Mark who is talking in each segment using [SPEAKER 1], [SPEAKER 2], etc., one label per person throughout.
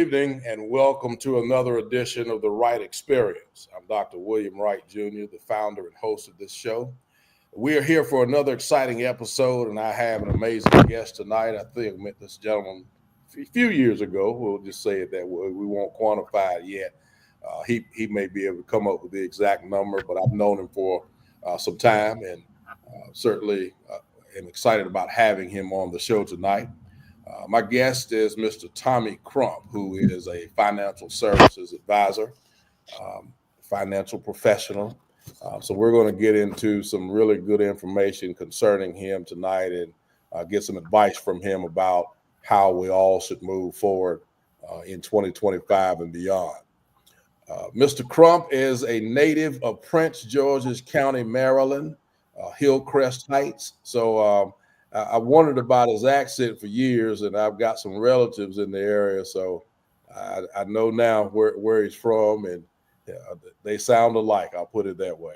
[SPEAKER 1] evening and welcome to another edition of the Wright Experience. I'm Dr. William Wright Jr., the founder and host of this show. We are here for another exciting episode, and I have an amazing guest tonight. I think I met this gentleman a few years ago. We'll just say it that way. We won't quantify it yet. He may be able to come up with the exact number, but I've known him for some time, and certainly am excited about having him on the show tonight. My guest is Mr. Tommie Crump, who is a financial services advisor, financial professional. So we're going to get into some really good information concerning him tonight and get some advice from him about how we all should move forward in 2025 and beyond. Mr. Crump is a native of Prince George's County, Maryland, Hillcrest Heights. So I wondered about his accent for years, and I've got some relatives in the area, so I know now where he's from, and they sound alike. I'll put it that way.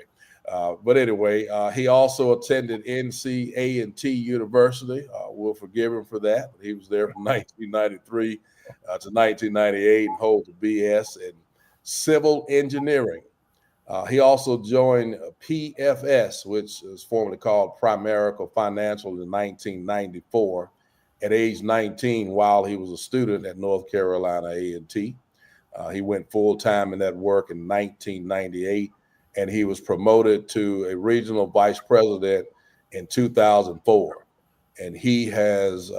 [SPEAKER 1] But anyway, he also attended NC A&T University. We'll forgive him for that. He was there from 1993 to 1998 and holds a BS in civil engineering. He also joined PFS, which is formerly called Primerica Financial, in 1994 at age 19 while he was a student at North Carolina A&T. He went full-time in that work in 1998, and he was promoted to a regional vice president in 2004. And he has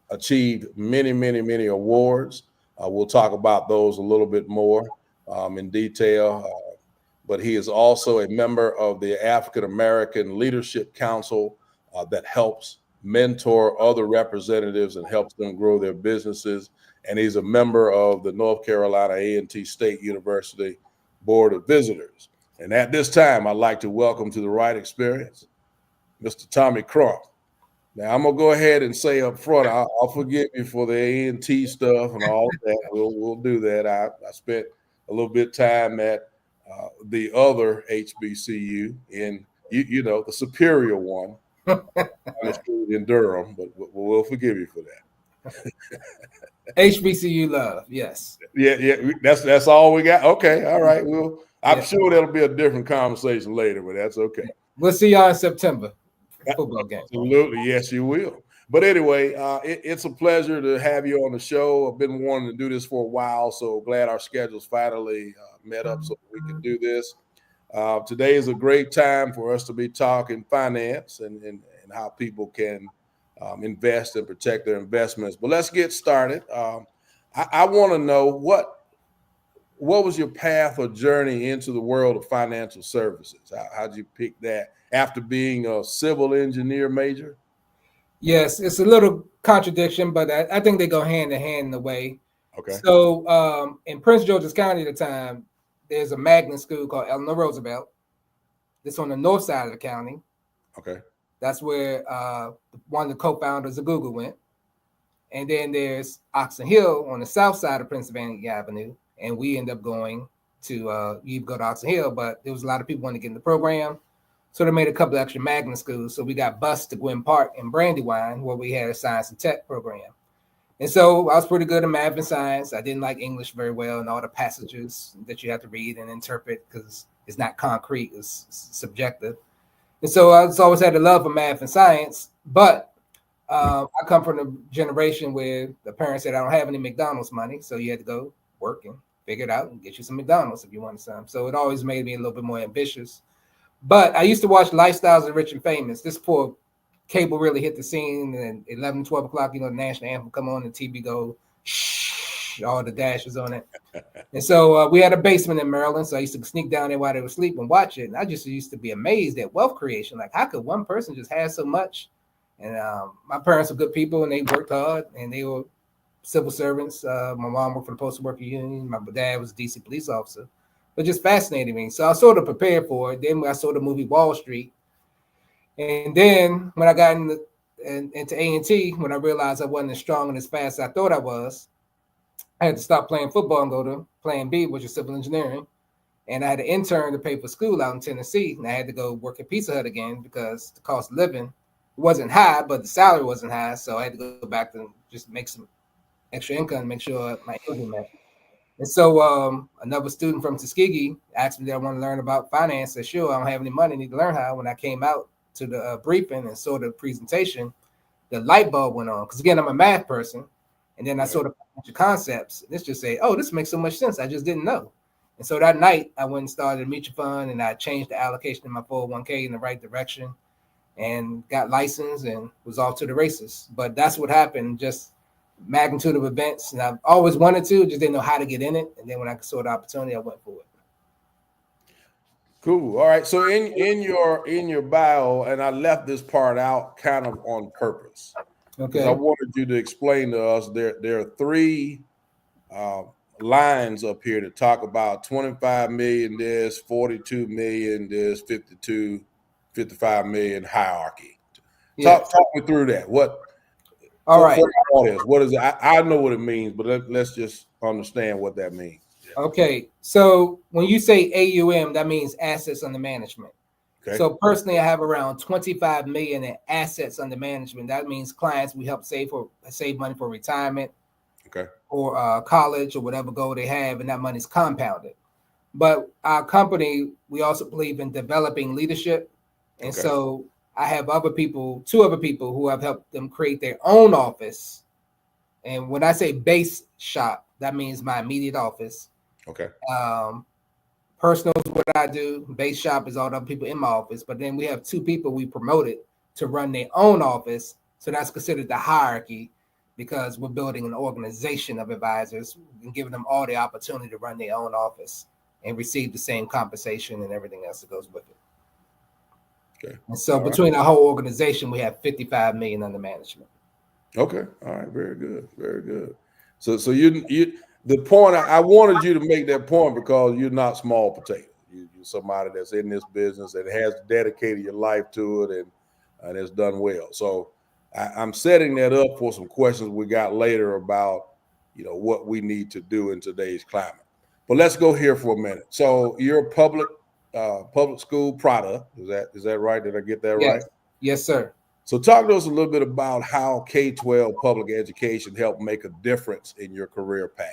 [SPEAKER 1] achieved many, many, many awards. We'll talk about those a little bit more in detail. But he is also a member of the African American Leadership Council that helps mentor other representatives and helps them grow their businesses. And he's a member of the North Carolina A&T State University Board of Visitors. And at this time, I'd like to welcome to the Wright Experience, Mr. Tommie Crump. Now, I'm going to go ahead and say up front, I'll forgive you for the A&T stuff and all that. We'll do that. I spent a little bit of time at the other HBCU in, the superior one in Durham, but we'll forgive you for that.
[SPEAKER 2] HBCU love, yes.
[SPEAKER 1] Yeah, that's all we got. Okay, all right. I'm sure that'll be a different conversation later, but that's okay.
[SPEAKER 2] We'll see y'all in September. Football game.
[SPEAKER 1] Absolutely, yes, you will. But anyway, it's a pleasure to have you on the show. I've been wanting to do this for a while, so glad our schedules finally met up so we can do this. Today is a great time for us to be talking finance and how people can invest and protect their investments. But let's get started. I want to know what was your path or journey into the world of financial services? How'd you pick that after being a civil engineer major?
[SPEAKER 2] Yes, it's a little contradiction, but I think they go hand in hand in a way.
[SPEAKER 1] Okay.
[SPEAKER 2] So in Prince George's County at the time, there's a magnet school called Eleanor Roosevelt. It's on the north side of the county.
[SPEAKER 1] Okay.
[SPEAKER 2] That's where one of the co-founders of Google went. And then there's Oxon Hill on the south side of Pennsylvania Avenue. And we end up going to, you go to Oxon Hill, but there was a lot of people wanting to get in the program. So they made a couple of extra magnet schools. So we got bused to Gwynn Park and Brandywine, where we had a science and tech program. And so I was pretty good at math and science. I didn't like English very well and all the passages that you have to read and interpret because it's not concrete, it's subjective. And so I always had a love for math and science, but I come from a generation where the parents said, I don't have any McDonald's money. So you had to go work and figure it out and get you some McDonald's if you wanted some. So it always made me a little bit more ambitious. But I used to watch Lifestyles of the Rich and Famous. This poor cable really hit the scene, and 11, 12 o'clock, the national anthem come on, and TV go, shh, all the dashes on it. And so we had a basement in Maryland, so I used to sneak down there while they were asleep and watch it. And I just used to be amazed at wealth creation. Like, how could one person just have so much? And my parents were good people, and they worked hard, and they were civil servants. My mom worked for the Postal Worker Union. My dad was a DC police officer. But just fascinated me. So I sort of prepared for it. Then I saw the movie Wall Street. And then when I got into A&T, when I realized I wasn't as strong and as fast as I thought I was, I had to stop playing football and go to Plan B, which is civil engineering. And I had an intern to pay for school out in Tennessee. And I had to go work at Pizza Hut again because the cost of living wasn't high, but the salary wasn't high. So I had to go back to just make some extra income to make sure my income met. And so another student from Tuskegee asked me that I want to learn about finance. I said, sure, I don't have any money, need to learn how. When I came out to the briefing and saw the presentation, the light bulb went on. Because again, I'm a math person. And then I saw the concepts. And this just say, oh, this makes so much sense. I just didn't know. And so that night, I went and started a mutual fund, and I changed the allocation of my 401k in the right direction and got licensed and was off to the races. But that's what happened, just magnitude of events. And I've always wanted to, just didn't know how to get in it. And then when I saw the opportunity, I went for it.
[SPEAKER 1] Cool. All right. So in your bio, and I left this part out kind of on purpose.
[SPEAKER 2] Okay.
[SPEAKER 1] I wanted you to explain to us there are three lines up here to talk about 25 million this, 42 million this, 55 million hierarchy. Talk me through that. What is it? I know what it means, but let's just understand what that means.
[SPEAKER 2] Okay, so when you say AUM, that means assets under management. Okay. So personally, I have around 25 million in assets under management. That means clients we help save money for retirement, okay, or college or whatever goal they have, and that money's compounded. But our company, we also believe in developing leadership, and so I have two other people who have helped them create their own office. And when I say base shop, that means my immediate office. Okay. Personal is what I do. Base shop is all the other people in my office. But then we have two people we promoted to run their own office. So that's considered the hierarchy because we're building an organization of advisors and giving them all the opportunity to run their own office and receive the same compensation and everything else that goes with it. Okay. And so between our whole organization, we have 55 million under management.
[SPEAKER 1] Okay. All right. Very good. Very good. So you the point I wanted you to make that point because you're not small potato. You're somebody that's in this business that has dedicated your life to it and has done well. So I'm setting that up for some questions we got later about what we need to do in today's climate. But let's go here for a minute. So you're a public school product. Is that right? Did I get that right?
[SPEAKER 2] Yes, sir.
[SPEAKER 1] So talk to us a little bit about how K-12 public education helped make a difference in your career path.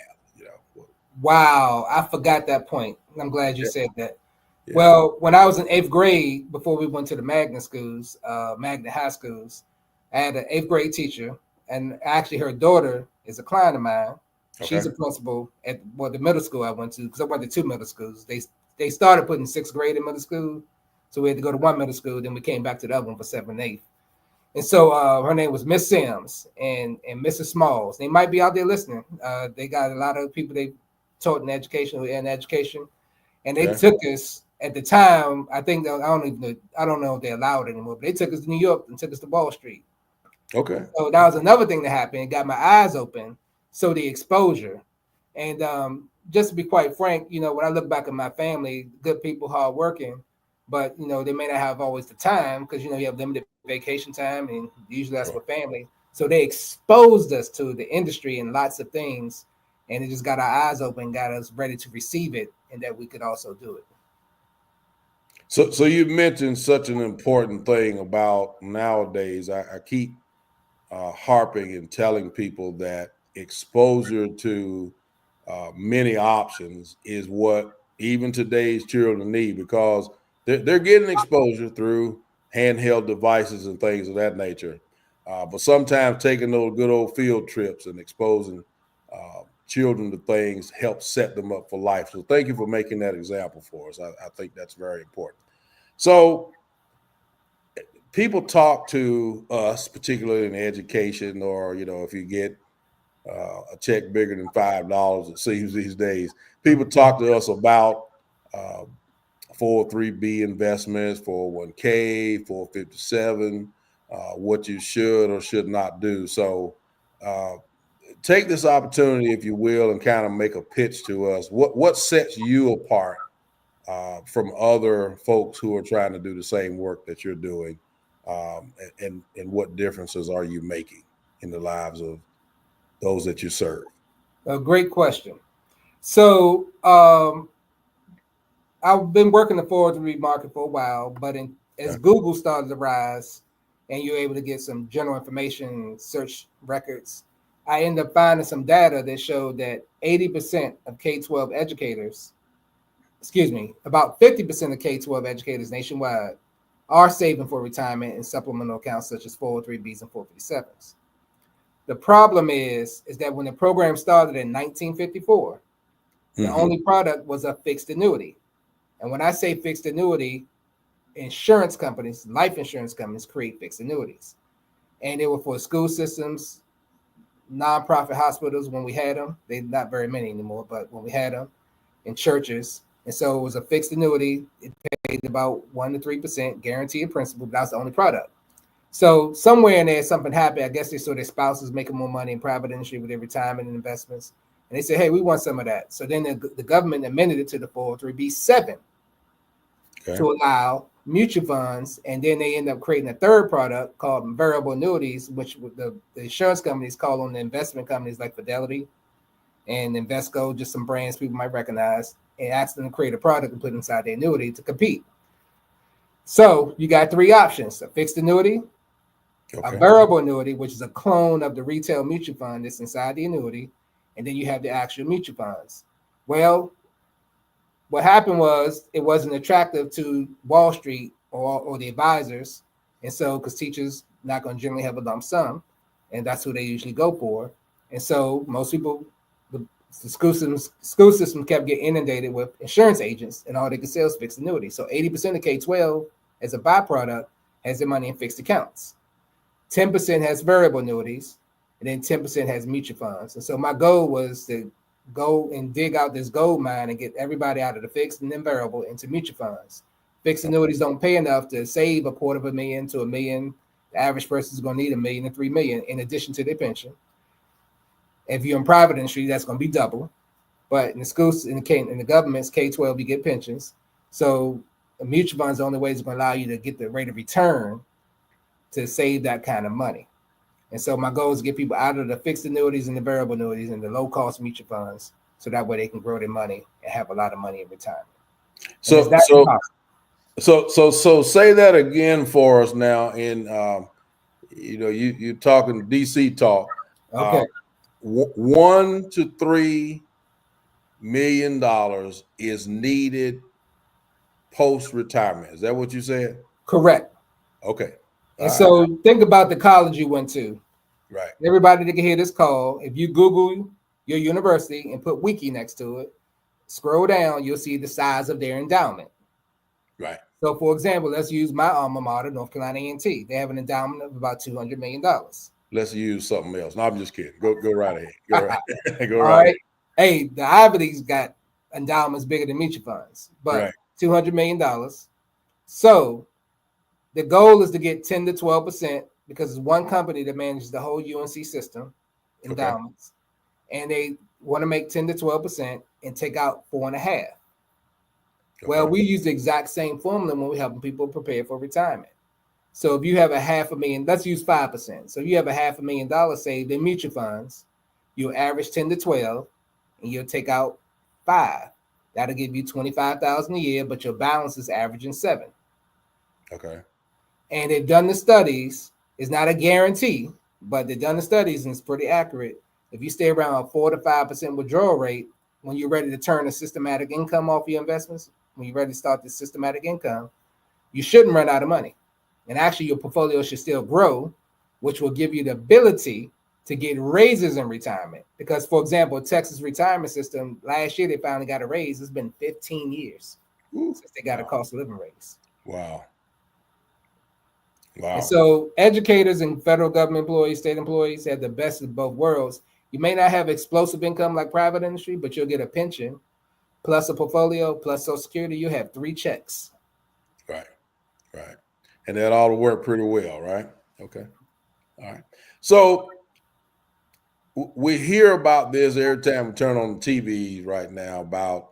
[SPEAKER 2] Wow, I forgot that point. I'm glad you said that. Yeah. Well, when I was in 8th grade, before we went to the magnet schools, magnet high schools, I had an 8th grade teacher, and actually her daughter is a client of mine. Okay. She's a principal at the middle school I went to, because I went to 2 middle schools. They started putting 6th grade in middle school, so we had to go to 1 middle school, then we came back to the other one for 7th and 8th. And so her name was Miss Sims and Mrs. Smalls. They might be out there listening. They got a lot of people they taught in education, and they took us at the time. I think I don't know if they allowed it anymore, but they took us to New York and took us to Wall Street. Okay. So that was another thing that happened. It got my eyes open. So the exposure, and just to be quite frank, when I look back at my family, good people, hardworking, but they may not have always the time because you have limited vacation time, and usually that's with family. So they exposed us to the industry and lots of things. And it just got our eyes open, got us ready to receive it, and that we could also do it.
[SPEAKER 1] So you mentioned such an important thing about nowadays. I keep harping and telling people that exposure to many options is what even today's children need, because they're getting exposure through handheld devices and things of that nature. But sometimes taking those good old field trips and exposing children to things help set them up for life. So thank you for making that example for us. I think that's very important. So people talk to us, particularly in education, or if you get a check bigger than $5, it seems these days, people talk to us about 403B investments, 401k, 457, what you should or should not do. So take this opportunity, if you will, and kind of make a pitch to us. What sets you apart from other folks who are trying to do the same work that you're doing, and what differences are you making in the lives of those that you serve?
[SPEAKER 2] A great question. So I've been working the 403 market for a while, but as Google started to rise and you're able to get some general information, search records, I ended up finding some data that showed that 80% of K-12 educators, about 50% of K-12 educators nationwide are saving for retirement in supplemental accounts such as 403Bs and 457s. The problem is that when the program started in 1954, the only product was a fixed annuity. And when I say fixed annuity, insurance companies, life insurance companies create fixed annuities. And they were for school systems, nonprofit hospitals when we had them. They're not very many anymore, but when we had them, in churches. And so it was a fixed annuity. It paid about 1 to 3% guaranteed principal, but that's the only product. So somewhere in there, something happened. I guess they saw their spouses making more money in private industry with their retirement and investments. And they said, hey, we want some of that. So then the government amended it to the 403B7 to allow mutual funds. And then they end up creating a third product called variable annuities, which the insurance companies call on the investment companies like Fidelity and Invesco, just some brands people might recognize, and ask them to create a product and put inside the annuity to compete. So you got three options: a fixed annuity, a variable annuity, which is a clone of the retail mutual fund that's inside the annuity, and then you have the actual mutual funds. Well, what happened was it wasn't attractive to Wall Street or the advisors, and so because teachers not going to generally have a lump sum, and that's who they usually go for, and so most people, the school system kept getting inundated with insurance agents, and all they could sell is fixed annuities. So 80% of K-12, as a byproduct, has their money in fixed accounts. 10% has variable annuities, and then 10% has mutual funds. And so my goal was to go and dig out this gold mine and get everybody out of the fixed and then variable into mutual funds. Fixed annuities don't pay enough to save $250,000 to $1 million. The average person is going to need $1 million to $3 million in addition to their pension. If you're in private industry, that's going to be double. But in the schools, in the government's K-12, you get pensions. So a mutual fund is the only way it's going to allow you to get the rate of return to save that kind of money. And so my goal is to get people out of the fixed annuities and the variable annuities and the low-cost mutual funds, so that way they can grow their money and have a lot of money in retirement.
[SPEAKER 1] So say that again for us now. In you're talking DC talk.
[SPEAKER 2] Okay.
[SPEAKER 1] $1 to $3 million is needed post-retirement. Is that what you said?
[SPEAKER 2] Correct.
[SPEAKER 1] Okay.
[SPEAKER 2] And so think about the college you went to.
[SPEAKER 1] Right.
[SPEAKER 2] Everybody that can hear this call, if you Google your university and put wiki next to it, scroll down, you'll see the size of their endowment.
[SPEAKER 1] Right.
[SPEAKER 2] So for example, let's use my alma mater, North Carolina A&T. They have an endowment of about $200 million.
[SPEAKER 1] Let's use something else. No, I'm just kidding. Go right ahead. Go right. Go
[SPEAKER 2] All
[SPEAKER 1] right.
[SPEAKER 2] Ahead. Hey, the Ivy League's got endowments bigger than mutual funds, but $200 million. So the goal is to get 10 to 12% because it's one company that manages the whole UNC system endowments, and they want to make 10 to 12% and take out 4.5%. Well, we use the exact same formula when we're helping people prepare for retirement. So if you have $500,000, let's use 5%. So you have $500,000 saved in mutual funds, you'll average 10 to 12, and you'll take out 5. That'll give you $25,000 a year, but your balance is averaging 7.
[SPEAKER 1] Okay.
[SPEAKER 2] And they've done the studies. It's not a guarantee, but they've done the studies and it's pretty accurate. If you stay around a 4 to 5% withdrawal rate, when you're ready to turn a systematic income off your investments, when you're ready to start the systematic income, you shouldn't run out of money. And actually, your portfolio should still grow, which will give you the ability to get raises in retirement. Because, for example, Texas retirement system, last year they finally got a raise. It's been 15 years since they got a cost of living raise.
[SPEAKER 1] Wow.
[SPEAKER 2] And so educators and federal government employees, state employees have the best of both worlds. You may not have explosive income like private industry, but you'll get a pension, plus a portfolio, plus Social Security. You have 3 checks.
[SPEAKER 1] Right. And that ought to work pretty well, right? Okay. All right. So we hear about this every time we turn on the TV right now about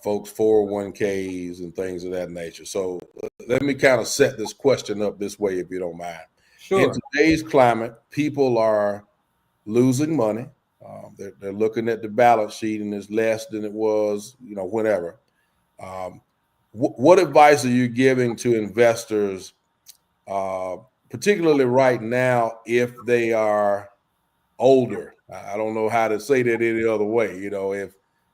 [SPEAKER 1] folks' 401ks and things of that nature. So let me kind of set this question up this way, if you don't mind.
[SPEAKER 2] Sure.
[SPEAKER 1] In today's climate, people are losing money. They're looking at the balance sheet and it's less than it was, whenever. What advice are you giving to investors, particularly right now, if they are older. I don't know how to say that any other way.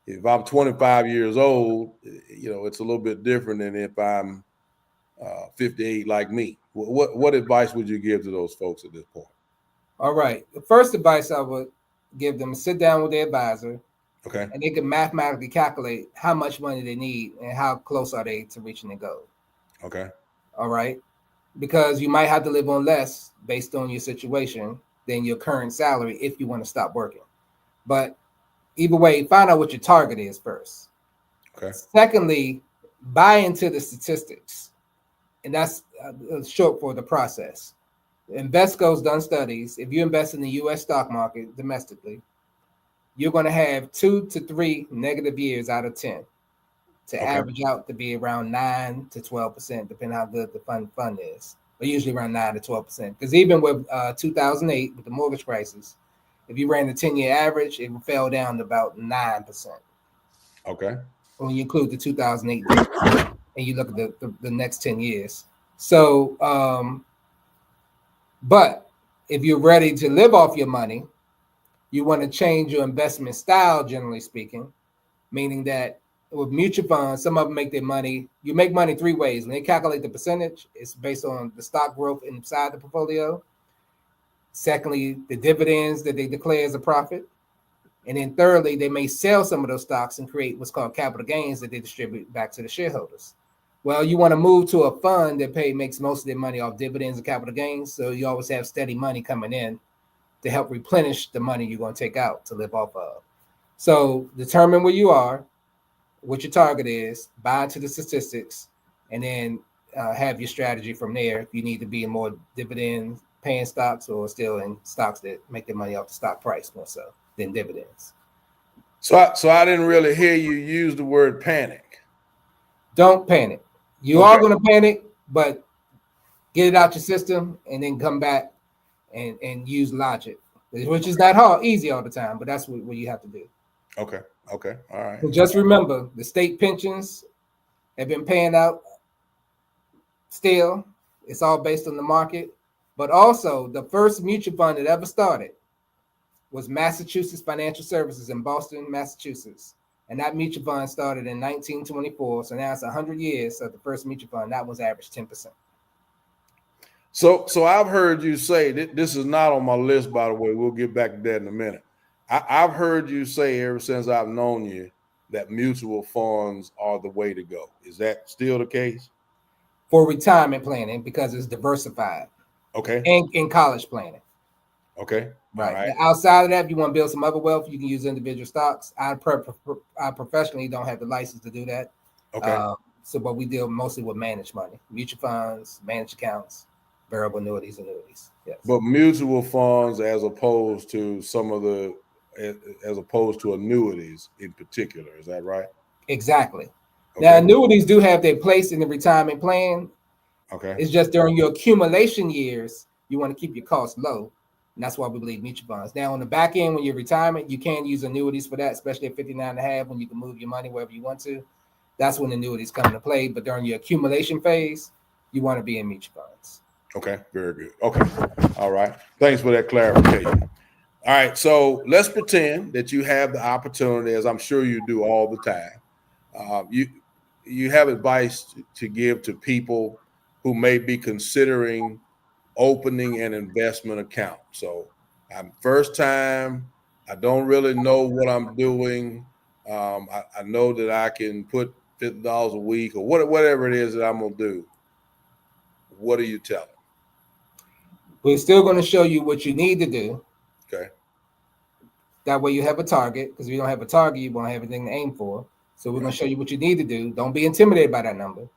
[SPEAKER 1] If I'm 25 years old, it's a little bit different than if I'm 58 like me. What advice would you give to those folks at this point?
[SPEAKER 2] All right. The first advice I would give them is sit down with their advisor,
[SPEAKER 1] Okay.
[SPEAKER 2] and they can mathematically calculate how much money they need and how close are they to reaching the goal.
[SPEAKER 1] Okay.
[SPEAKER 2] All right. Because you might have to live on less based on your situation than your current salary if you want to stop working. But either way, find out what your target is first.
[SPEAKER 1] Okay.
[SPEAKER 2] Secondly, buy into the statistics. And that's short for the process. Invesco's done studies. If you invest in the U.S. stock market domestically, you're going to have 2 to 3 negative years out of 10 to average out to be around 9 to 12%, depending how good the fund is. But usually around 9 to 12%. Because even with 2008, with the mortgage crisis, if you ran the 10-year average, it fell down to about 9%.
[SPEAKER 1] Okay.
[SPEAKER 2] When you include the 2008 and you look at the next 10 years. So, but if you're ready to live off your money, you want to change your investment style, generally speaking, meaning that with mutual funds, some of them make their money. You make money 3 ways. When they calculate the percentage, it's based on the stock growth inside the portfolio. Secondly, the dividends that they declare as a profit. And then thirdly, they may sell some of those stocks and create what's called capital gains that they distribute back to the shareholders. Well, you want to move to a fund that makes most of their money off dividends and capital gains. So you always have steady money coming in to help replenish the money you're going to take out to live off of. So determine where you are, what your target is, buy into the statistics, and then have your strategy from there. If you need to be in more dividend paying stocks or still in stocks that make their money off the stock price more so than dividends.
[SPEAKER 1] So I didn't really hear you use the word panic.
[SPEAKER 2] Don't panic. You are going to panic, but get it out your system and then come back and use logic, which is not easy all the time, but that's what you have to do.
[SPEAKER 1] Okay. All right.
[SPEAKER 2] So just remember, the state pensions have been paying out still. It's all based on the market. But also, the first mutual fund that ever started was Massachusetts Financial Services in Boston, Massachusetts. And that mutual fund started in 1924. So now it's 100 years of the first mutual fund. That was average 10%.
[SPEAKER 1] So I've heard you say, this is not on my list, by the way. We'll get back to that in a minute. I've heard you say ever since I've known you that mutual funds are the way to go. Is that still the case?
[SPEAKER 2] For retirement planning, because it's diversified.
[SPEAKER 1] Okay.
[SPEAKER 2] And in college planning.
[SPEAKER 1] Okay.
[SPEAKER 2] Right. Now, outside of that, if you want to build some other wealth, you can use individual stocks. I professionally don't have the license to do that.
[SPEAKER 1] Okay.
[SPEAKER 2] But we deal mostly with managed money, mutual funds, managed accounts, variable annuities. Yes.
[SPEAKER 1] But mutual funds as opposed to annuities in particular. Is that right?
[SPEAKER 2] Exactly. Okay. Now, annuities do have their place in the retirement plan.
[SPEAKER 1] Okay.
[SPEAKER 2] It's just during your accumulation years, you want to keep your costs low. And that's why we believe mutual funds. Now, on the back end, when you're retirement, you can use annuities for that, especially at 59 and a half, when you can move your money wherever you want to. That's when annuities come into play. But during your accumulation phase, you want to be in mutual funds.
[SPEAKER 1] Okay, very good. Okay, all right. Thanks for that clarification. All right, so let's pretend that you have the opportunity, as I'm sure you do all the time. You have advice to give to people who may be considering opening an investment account. So I'm first time, I don't really know what I'm doing. I know that I can put $50 a week or whatever it is that I'm gonna do. What are you telling?
[SPEAKER 2] We're still going to show you what you need to do.
[SPEAKER 1] Okay.
[SPEAKER 2] That way you have a target, because if you don't have a target, you won't have anything to aim for. So we're going to show you what you need to do. Don't be intimidated by that number.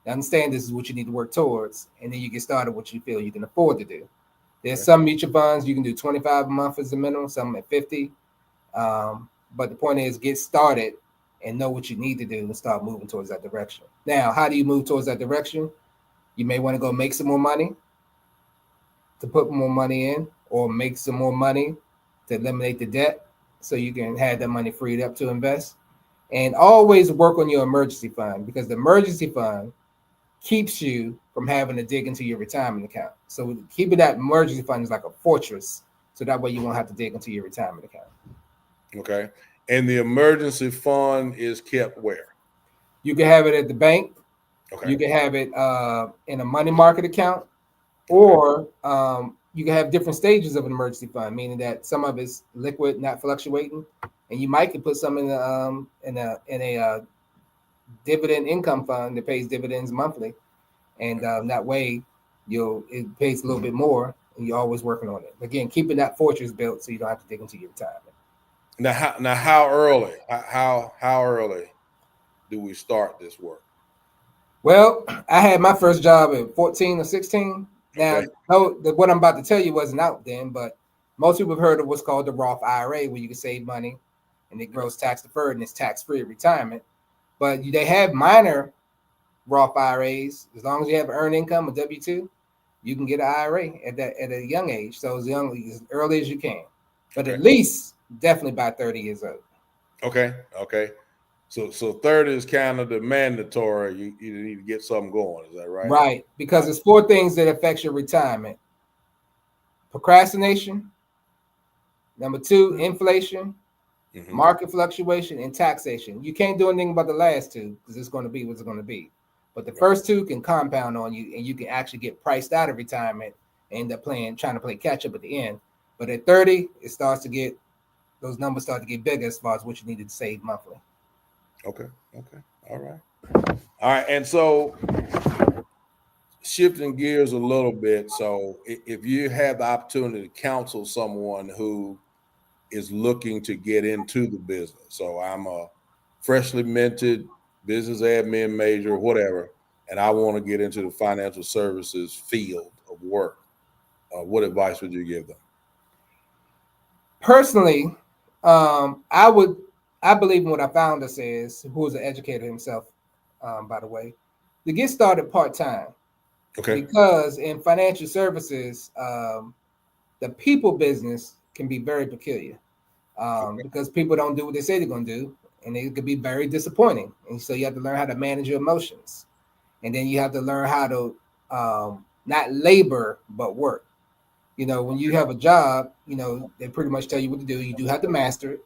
[SPEAKER 2] Understand this is what you need to work towards, and then you get started what you feel you can afford to do. There's some mutual funds you can do 25 a month as a minimum, some at 50. But the point is, get started and know what you need to do and start moving towards that direction. Now, how do you move towards that direction? You may want to go make some more money to put more money in, or make some more money to eliminate the debt so you can have that money freed up to invest. And always work on your emergency fund, because the emergency fund keeps you from having to dig into your retirement account. So keeping that emergency fund is like a fortress So that way you won't have to dig into your retirement account.
[SPEAKER 1] Okay. And the emergency fund is kept where?
[SPEAKER 2] You can have it at the bank.
[SPEAKER 1] Okay.
[SPEAKER 2] You can have it in a money market account, or you can have different stages of an emergency fund, meaning that some of it's liquid, not fluctuating, and you might could put some in a dividend income fund that pays dividends monthly, and that way it pays a little bit more, and you're always working on it. Again, keeping that fortress built so you don't have to dig into your retirement.
[SPEAKER 1] Now how early? How early do we start this work?
[SPEAKER 2] Well, I had my first job at 14 or 16. Now,
[SPEAKER 1] Okay.
[SPEAKER 2] what I'm about to tell you wasn't out then, but most people have heard of what's called the Roth IRA, where you can save money and it grows tax deferred and it's tax free at retirement. But they have minor Roth IRAs. As long as you have earned income, a W-2, you can get an IRA at a young age. So as early as you can, but at least definitely by 30 years old.
[SPEAKER 1] Okay. So 30 is kind of the mandatory. You need to get something going. Is that right?
[SPEAKER 2] Right, because it's 4 things that affects your retirement: procrastination, number 2, inflation, market fluctuation, and taxation. You can't do anything about the last 2 because it's going to be what it's going to be. But the first 2 can compound on you, and you can actually get priced out of retirement and end up trying to play catch up at the end. But at 30, those numbers start to get bigger as far as what you needed to save monthly.
[SPEAKER 1] Okay. All right. And so shifting gears a little bit. So if you have the opportunity to counsel someone who is looking to get into the business, so I'm a freshly minted business admin major, whatever, and I want to get into the financial services field of work, what advice would you give them?
[SPEAKER 2] Personally, I believe in what our founder says, who is an educator himself, by the way, to get started part-time.
[SPEAKER 1] Okay.
[SPEAKER 2] Because in financial services, the people business can be very peculiar, because people don't do what they say they're going to do, and it could be very disappointing. And so you have to learn how to manage your emotions, and then you have to learn how to not labor but work. When you have a job, they pretty much tell you what to do. You do have to master it,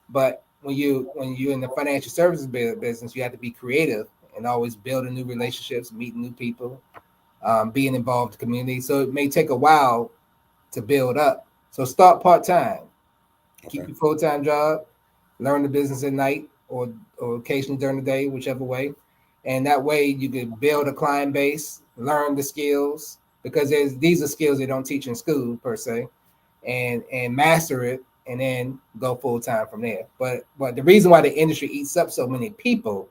[SPEAKER 2] but when you're in the financial services business, you have to be creative and always building new relationships, meeting new people, being involved in the community. So it may take a while to build up. So start part-time. Keep your full-time job, learn the business at night or occasionally during the day, whichever way. And that way you can build a client base, learn the skills, because these are skills they don't teach in school per se, and master it, and then go full-time from there. But the reason why the industry eats up so many people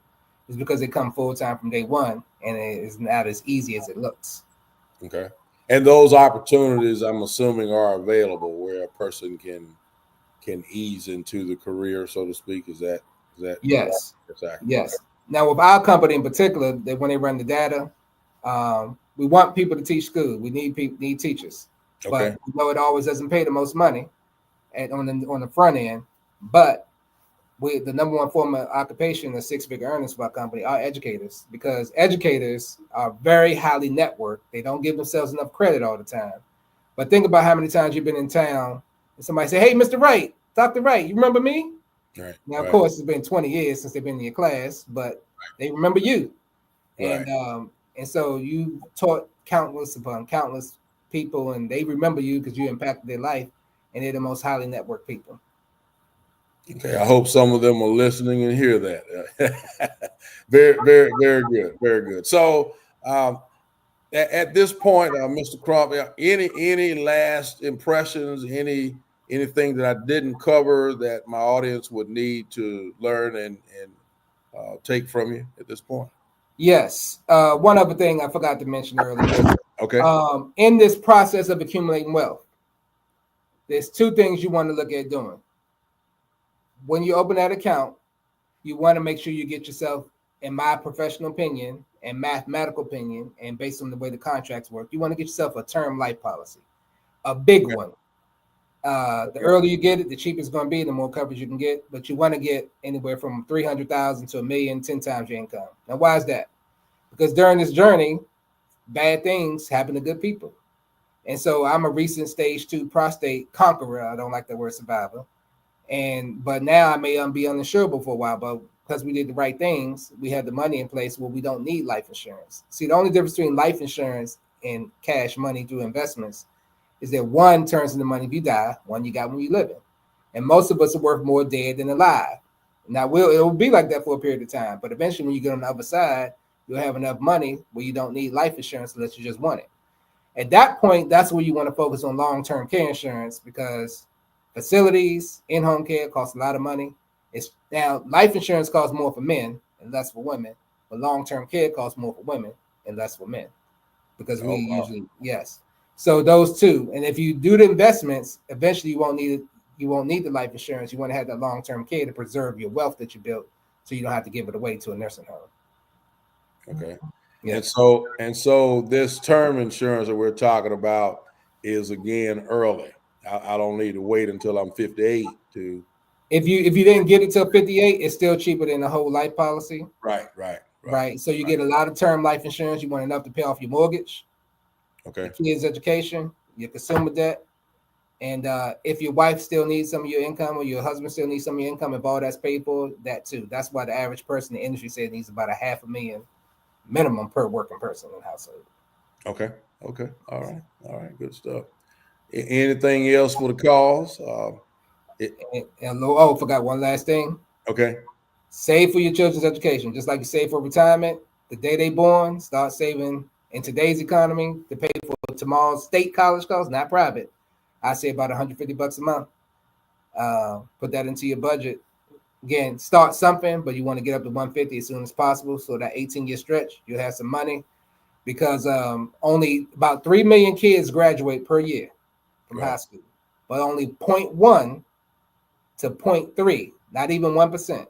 [SPEAKER 2] is because they come full-time from day one, and it is not as easy as it looks.
[SPEAKER 1] Okay. And those opportunities, I'm assuming, are available where a person can ease into the career, so to speak. Is that
[SPEAKER 2] yes?
[SPEAKER 1] Exactly.
[SPEAKER 2] Yes. Now with our company in particular, that when they run the data, we want people to teach school. We need teachers, but we know it always doesn't pay the most money on the front end. But the number one form of occupation of 6-figure earners for our company are educators, because educators are very highly networked. They don't give themselves enough credit all the time. But think about how many times you've been in town and somebody say, "Hey, Mr. Wright, Dr. Wright, you remember me?"
[SPEAKER 1] Right.
[SPEAKER 2] Now, of course, it's been 20 years since they've been in your class, but they remember you. And so you taught countless upon countless people, and they remember you because you impacted their life, and they're the most highly networked people.
[SPEAKER 1] Okay, I hope some of them are listening and hear that. Very, very, very good, very good. So, at this point, Mr. Crump, any last impressions? Anything that I didn't cover that my audience would need to learn and take from you at this point?
[SPEAKER 2] Yes. One other thing I forgot to mention earlier.
[SPEAKER 1] Okay.
[SPEAKER 2] In this process of accumulating wealth, there's 2 things you want to look at doing. When you open that account, you want to make sure you get yourself, in my professional opinion and mathematical opinion, and based on the way the contracts work, you want to get yourself a term life policy, a big one. The earlier you get it, the cheaper it's going to be, the more coverage you can get. But you want to get anywhere from $300,000 to $1 million, 10 times your income. Now, why is that? Because during this journey, bad things happen to good people. And so I'm a recent stage 2 prostate conqueror. I don't like the word survivor. But now I may be uninsurable for a while, but because we did the right things, we had the money in place where we don't need life insurance. See, the only difference between life insurance and cash money through investments is that one turns into money if you die, one you got when you living. And most of us are worth more dead than alive. Now, it will be like that for a period of time, but eventually when you get on the other side, you'll have enough money where you don't need life insurance unless you just want it. At that point, that's where you want to focus on long-term care insurance, because facilities, in-home care costs a lot of money. It's now life insurance costs more for men and less for women, but long-term care costs more for women and less for men, because we usually yes. So those two, and if you do the investments, eventually you won't need the life insurance. You want to have that long-term care to preserve your wealth that you built, so you don't have to give it away to a nursing home.
[SPEAKER 1] Okay. Yeah. And so this term insurance that we're talking about is again early. I don't need to wait until I'm 58 to.
[SPEAKER 2] If you didn't get it till 58, it's still cheaper than the whole life policy.
[SPEAKER 1] Right.
[SPEAKER 2] So you get a lot of term life insurance. You want enough to pay off your mortgage,
[SPEAKER 1] okay,
[SPEAKER 2] your kids' education, your consumer debt, and if your wife still needs some of your income or your husband still needs some of your income, if all that's paid for, that too. That's why the average person in the industry says needs about $500,000 minimum per working person in the household.
[SPEAKER 1] Okay. All right. Good stuff. Anything else for the cause?
[SPEAKER 2] Forgot one last thing.
[SPEAKER 1] Okay.
[SPEAKER 2] Save for your children's education, just like you save for retirement. The day they born, start saving in today's economy to pay for tomorrow's state college costs, not private. I say about $150 a month. Put that into your budget. Again, start something, but you want to get up to 150 as soon as possible. So that 18-year stretch, you'll have some money, because only about 3 million kids graduate per year from high school, but only 0.1 to 0.3, not even 1%,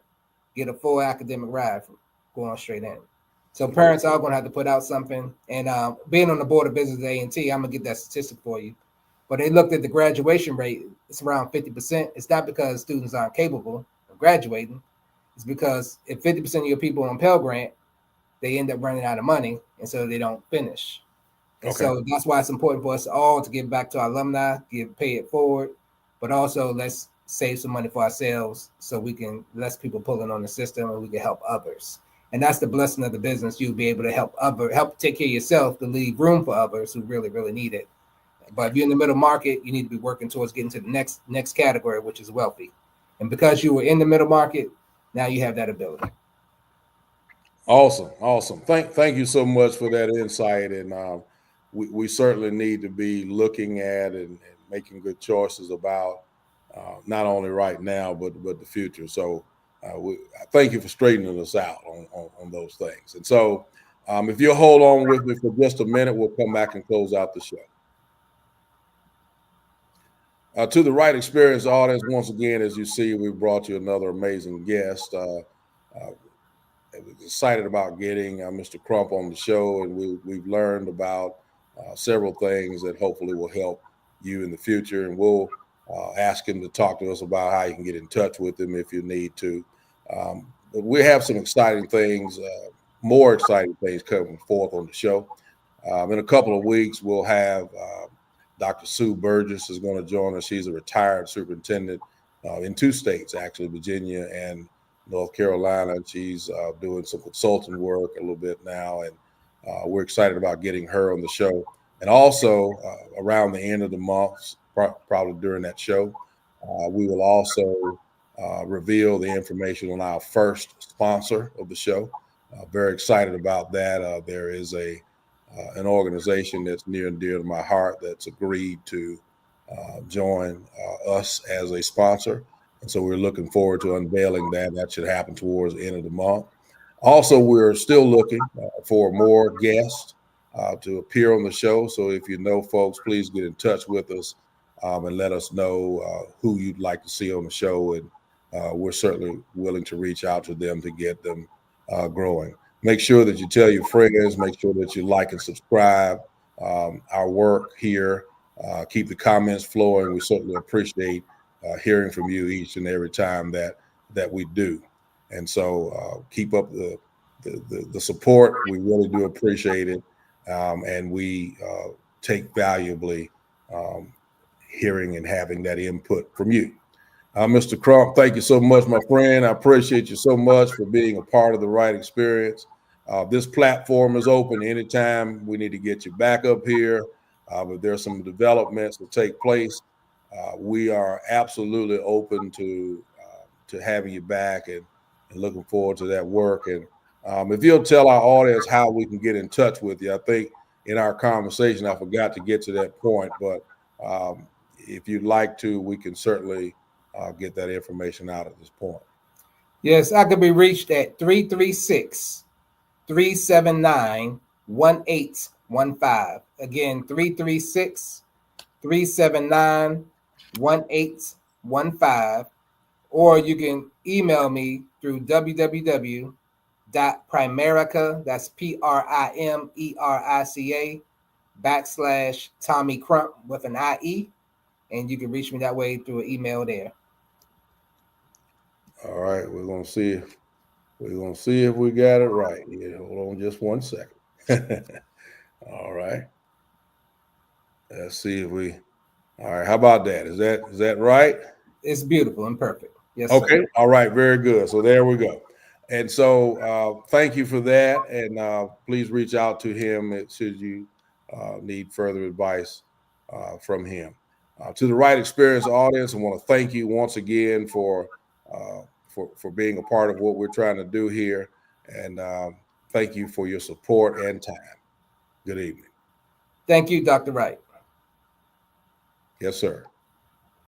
[SPEAKER 2] get a full academic ride from going straight in. So parents are going to have to put out something. And being on the board of business at A&T, I'm going to get that statistic for you. But they looked at the graduation rate. It's around 50%. It's not because students aren't capable of graduating. It's because if 50% of your people on Pell Grant, they end up running out of money, and so they don't finish. And so that's why it's important for us all to give back to our alumni, pay it forward, but also let's save some money for ourselves so we can less people pulling on the system and we can help others. And that's the blessing of the business. You'll be able to help take care of yourself to leave room for others who really, really need it. But if you're in the middle market, you need to be working towards getting to the next category, which is wealthy. And because you were in the middle market, now you have that ability.
[SPEAKER 1] Awesome. Thank you so much for that insight. And we certainly need to be looking at and making good choices about not only right now, but the future. So I thank you for straightening us out on those things. And so if you'll hold on with me for just a minute, we'll come back and close out the show. To the Wright Experience audience, once again, as you see, we brought you another amazing guest. I was excited about getting Mr. Crump on the show, and we've learned about several things that hopefully will help you in the future. And we'll ask him to talk to us about how you can get in touch with him if you need to. But we have some exciting things, more exciting things coming forth on the show. In a couple of weeks, we'll have Dr. Sue Burgess is going to join us. She's a retired superintendent in 2 states, actually, Virginia and North Carolina. She's doing some consulting work a little bit now, and we're excited about getting her on the show. And also around the end of the month, probably during that show, we will also reveal the information on our first sponsor of the show. Very excited about that. There is an organization that's near and dear to my heart that's agreed to join us as a sponsor. And so we're looking forward to unveiling that. That should happen towards the end of the month. Also, we're still looking for more guests to appear on the show. So if you know folks, please get in touch with us and let us know who you'd like to see on the show. And we're certainly willing to reach out to them to get them growing. Make sure that you tell your friends. Make sure that you like and subscribe our work here. Keep the comments flowing. We certainly appreciate hearing from you each and every time that we do. And so keep up the support. We really do appreciate it. And we take valuably hearing and having that input from you. Mr. Crump, thank you so much, my friend. I appreciate you so much for being a part of the Wright Experience. This platform is open anytime we need to get you back up here. If there's some developments that take place, we are absolutely open to having you back and looking forward to that work. And if you'll tell our audience how we can get in touch with you, I think in our conversation, I forgot to get to that point, but if you'd like to, we can certainly get that information out at this point.
[SPEAKER 2] Yes, I could be reached at 336-379-1815. Again, 336-379-1815. Or you can email me through www.primerica, that's PRIMERICA / Tommie Crump with an IE. And you can reach me that way through an email there.
[SPEAKER 1] All right, we're gonna see if we got it right. Yeah, hold on just one second. All right. Let's see if we. All right, how about that? Is that right?
[SPEAKER 2] It's beautiful and perfect. Yes.
[SPEAKER 1] Okay.
[SPEAKER 2] Sir.
[SPEAKER 1] All right. Very good. So there we go. And so thank you for that. And please reach out to him should you need further advice from him. To the Wright Experience audience, I want to thank you once again for being a part of what we're trying to do here. And thank you for your support and time. Good evening.
[SPEAKER 2] Thank you, Dr. Wright.
[SPEAKER 1] Yes, sir.